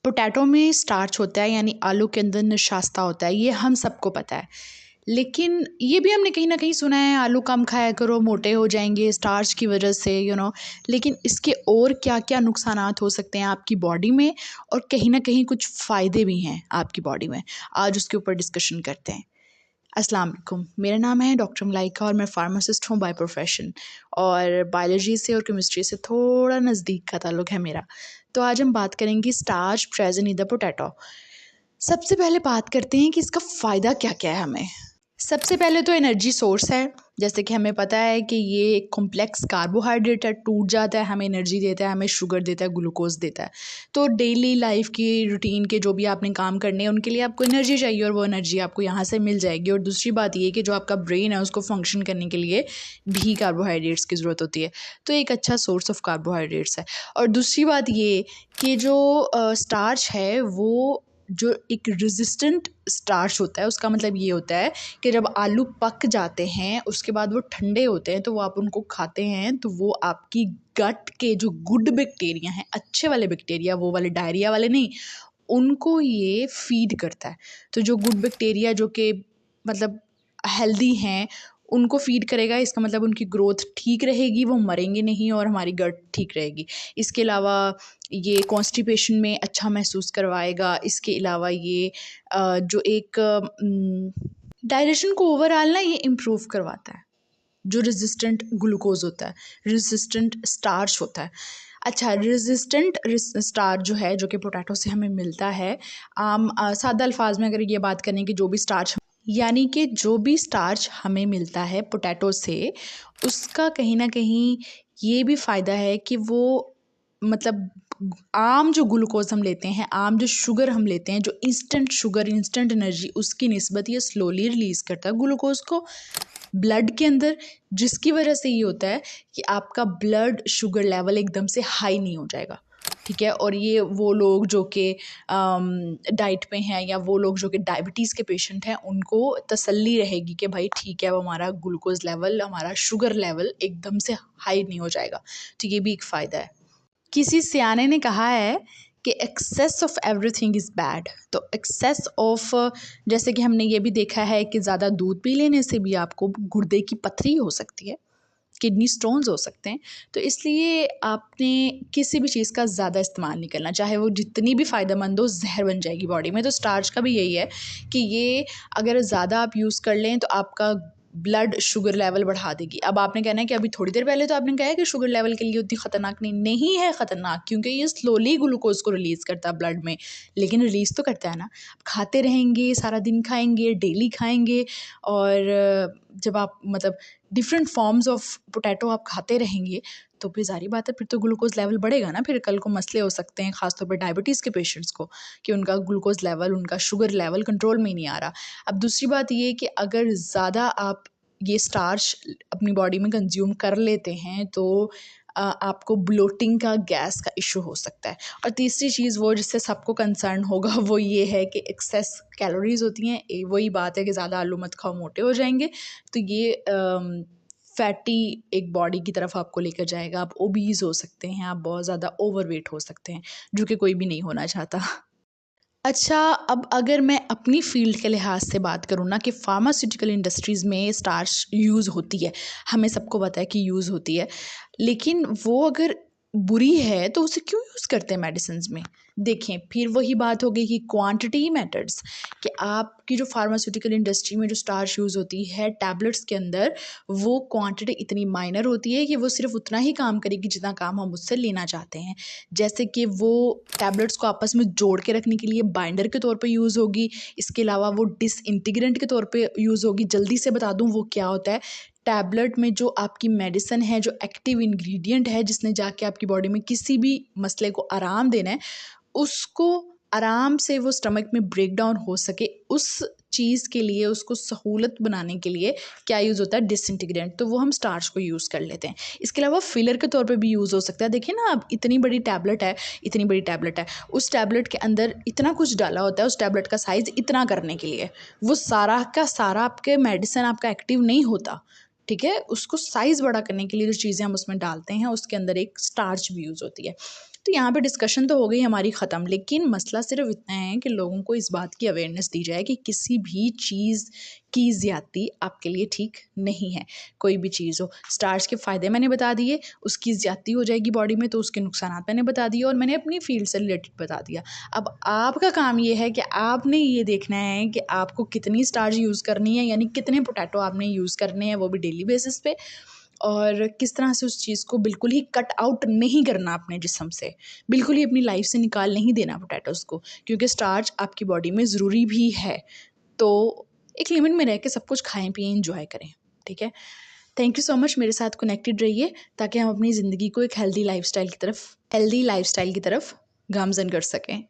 Potato में starch होता है, यानी आलू के अंदर नशास्ता होता है, ये हम सबको पता है। लेकिन ये भी हमने कहीं ना कहीं सुना है, आलू कम खाया करो, मोटे हो जाएंगे स्टार्च की वजह से, लेकिन इसके और क्या क्या नुकसानात हो सकते हैं आपकी बॉडी में, और कहीं ना कहीं कुछ फ़ायदे भी हैं आपकी बॉडी में। आज उसके ऊपर डिस्कशन करते हैं। अस्सलाम वालेकुम, मेरा नाम है डॉक्टर मलाइका और मैं फार्मासिस्ट हूँ बाय प्रोफेशन, और बायोलॉजी से और केमिस्ट्री से थोड़ा नज़दीक का ताल्लुक़ है मेरा। तो आज हम बात करेंगे starch present in the potato. सबसे पहले बात करते हैं कि इसका फ़ायदा क्या क्या है हमें। सबसे पहले तो एनर्जी सोर्स है, जैसे कि हमें पता है कि ये एक कॉम्प्लेक्स कार्बोहाइड्रेट है, टूट जाता है, हमें एनर्जी देता है, हमें शुगर देता है, ग्लूकोज देता है। तो डेली लाइफ की रूटीन के जो भी आपने काम करने हैं उनके लिए आपको एनर्जी चाहिए, और वो एनर्जी आपको यहाँ से मिल जाएगी। और दूसरी बात ये कि जो आपका ब्रेन है उसको फंक्शन करने के लिए भी कार्बोहाइड्रेट्स की ज़रूरत होती है, तो एक अच्छा सोर्स ऑफ कार्बोहाइड्रेट्स है। और दूसरी बात ये कि जो स्टार्च है वो जो एक रेजिस्टेंट स्टार्च होता है, उसका मतलब ये होता है कि जब आलू पक जाते हैं उसके बाद वो ठंडे होते हैं, तो वो आप उनको खाते हैं तो वो आपकी गट के जो गुड बैक्टीरिया हैं, अच्छे वाले बैक्टीरिया, वो वाले डायरिया वाले नहीं, उनको ये फीड करता है। तो जो गुड बैक्टीरिया जो कि मतलब हेल्दी हैं उनको फीड करेगा, इसका मतलब उनकी ग्रोथ ठीक रहेगी, वो मरेंगे नहीं, और हमारी गट ठीक रहेगी। इसके अलावा ये कॉन्स्टिपेशन में अच्छा महसूस करवाएगा। इसके अलावा ये जो एक डाइजेशन को ओवरऑल ना ये इम्प्रूव करवाता है। जो रेजिस्टेंट ग्लूकोज होता है, रेजिस्टेंट स्टार्च होता है। अच्छा, रेजिस्टेंट स्टार्च जो है, जो कि पोटैटो से हमें मिलता है, आम सादा अल्फाज में अगर ये बात करें कि जो भी स्टार्च, यानी कि जो भी स्टार्च हमें मिलता है पोटैटो से, उसका कहीं ना कहीं ये भी फ़ायदा है कि वो मतलब आम जो ग्लूकोज हम लेते हैं, आम जो शुगर हम लेते हैं, जो इंस्टेंट शुगर, इंस्टेंट एनर्जी, उसकी निस्बत ये स्लोली रिलीज़ करता है ग्लूकोज को ब्लड के अंदर, जिसकी वजह से ये होता है कि आपका ब्लड शुगर लेवल एकदम से हाई नहीं हो जाएगा। ठीक है, और ये वो लोग जो कि डाइट पे हैं, या वो लोग जो कि डायबिटीज़ के पेशेंट हैं, उनको तसल्ली रहेगी कि भाई ठीक है, वो हमारा ग्लूकोज लेवल, हमारा शुगर लेवल एकदम से हाई नहीं हो जाएगा। तो ये भी एक फ़ायदा है। किसी सियाने ने कहा है कि excess of everything is bad. तो एक्सेस ऑफ, जैसे कि हमने ये भी देखा है कि ज़्यादा दूध पी लेने से भी आपको गुर्दे की पथरी हो सकती है, किडनी स्टोन्स हो सकते हैं। तो इसलिए आपने किसी भी चीज़ का ज़्यादा इस्तेमाल नहीं करना, चाहे वो जितनी भी फ़ायदेमंद हो, जहर बन जाएगी बॉडी में। तो स्टार्च का भी यही है कि ये अगर ज़्यादा आप यूज़ कर लें तो आपका ब्लड शुगर लेवल बढ़ा देगी। अब आपने कहना है कि अभी थोड़ी देर पहले तो आपने कहा है कि शुगर लेवल के लिए उतनी ख़तरनाक नहीं है ख़तरनाक, क्योंकि ये स्लोली ग्लूकोज को रिलीज़ करता है ब्लड में, लेकिन रिलीज़ तो करता है ना। खाते रहेंगे, सारा दिन खाएंगे, डेली खाएंगे, और जब आप मतलब डिफरेंट फॉर्म्स ऑफ पोटैटो आप खाते रहेंगे, तो फिर ज़ाहिर बात है फिर तो ग्लूकोज लेवल बढ़ेगा ना। फिर कल को मसले हो सकते हैं, ख़ासतौर पर डायबिटीज़ के पेशेंट्स को, कि उनका ग्लूकोज लेवल, उनका शुगर लेवल कंट्रोल में ही नहीं आ रहा। अब दूसरी बात ये कि अगर ज़्यादा आप ये स्टार्च अपनी बॉडी में कंज्यूम कर लेते हैं तो आपको ब्लोटिंग का, गैस का इशू हो सकता है। और तीसरी चीज़ वो जिससे सबको कंसर्न होगा वो ये है कि एक्सेस कैलोरीज़ होती हैं। वही बात है कि ज़्यादा आलू मत खाओ, मोटे हो जाएंगे। तो ये फैटी एक बॉडी की तरफ आपको लेकर जाएगा, आप ओबीज़ हो सकते हैं, आप बहुत ज़्यादा ओवरवेट हो सकते हैं, जो कि कोई भी नहीं होना चाहता। अच्छा, अब अगर मैं अपनी फ़ील्ड के लिहाज से बात करूँ ना, कि फ़ार्मास्यूटिकल इंडस्ट्रीज़ में स्टार्च यूज़ होती है, हमें सबको पता है कि यूज़ होती है, लेकिन वो अगर बुरी है तो उसे क्यों यूज़ करते हैं मेडिसिन्स में? देखें, फिर वही बात हो गई कि क्वांटिटी मैटर्स, कि आपकी जो फ़ार्मास्यूटिकल इंडस्ट्री में जो स्टार्च यूज़ होती है टैबलेट्स के अंदर, वो क्वांटिटी इतनी माइनर होती है कि वो सिर्फ़ उतना ही काम करेगी जितना काम हम उससे लेना चाहते हैं। जैसे कि वो टैबलेट्स को आपस में जोड़ के रखने के लिए बाइंडर के तौर पे यूज़ होगी। इसके अलावा वो डिसइंटीग्रेंट के तौर पे यूज़ होगी। जल्दी से बता दूँ वो क्या होता है। टैबलेट में जो आपकी मेडिसिन है, जो एक्टिव इंग्रेडिएंट है, जिसने जाके आपकी बॉडी में किसी भी मसले को आराम देना है, उसको आराम से वो स्टमक में ब्रेक डाउन हो सके, उस चीज़ के लिए, उसको सहूलत बनाने के लिए क्या यूज़ होता है? डिसइंटीग्रेंट। तो वो हम स्टार्च को यूज़ कर लेते हैं। इसके अलावा फिलर के तौर पे भी यूज़ हो सकता है। देखिए ना, अब इतनी बड़ी टैबलेट है, इतनी बड़ी टैबलेट है, उस टैबलेट के अंदर इतना कुछ डाला होता है, उस टैबलेट का साइज़ इतना करने के लिए। वो सारा का सारा आपके मेडिसिन आपका एक्टिव नहीं होता, ठीक है? उसको साइज़ बड़ा करने के लिए जो चीज़ें हम उसमें डालते हैं, उसके अंदर एक स्टार्च भी यूज़ होती है। तो यहाँ पे डिस्कशन तो हो गई हमारी ख़त्म, लेकिन मसला सिर्फ इतना है कि लोगों को इस बात की अवेयरनेस दी जाए कि किसी भी चीज़ की ज़्यादती आपके लिए ठीक नहीं है। कोई भी चीज़ हो, स्टार्च के फ़ायदे मैंने बता दिए, उसकी ज़्यादती हो जाएगी बॉडी में तो उसके नुकसानात मैंने बता दिए, और मैंने अपनी फील्ड से रिलेटेड बता दिया। अब आपका काम ये है कि आपने ये देखना है कि आपको कितनी स्टार्च यूज़ करनी है, यानी कितने पोटैटो आपने यूज़ करने हैं, वो भी डेली बेसिस पे, और किस तरह से उस चीज़ को बिल्कुल ही कट आउट नहीं करना अपने जिस्म से, बिल्कुल ही अपनी लाइफ से निकाल नहीं देना पोटैटोज़ को, क्योंकि स्टार्च आपकी बॉडी में ज़रूरी भी है। तो एक लिमिट में रह के सब कुछ खाएं पिएं, इंजॉय करें। ठीक है, थैंक यू सो मच, मेरे साथ कनेक्टेड रहिए ताकि हम अपनी ज़िंदगी को एक हेल्दी लाइफस्टाइल की तरफ गामज़न कर सकें।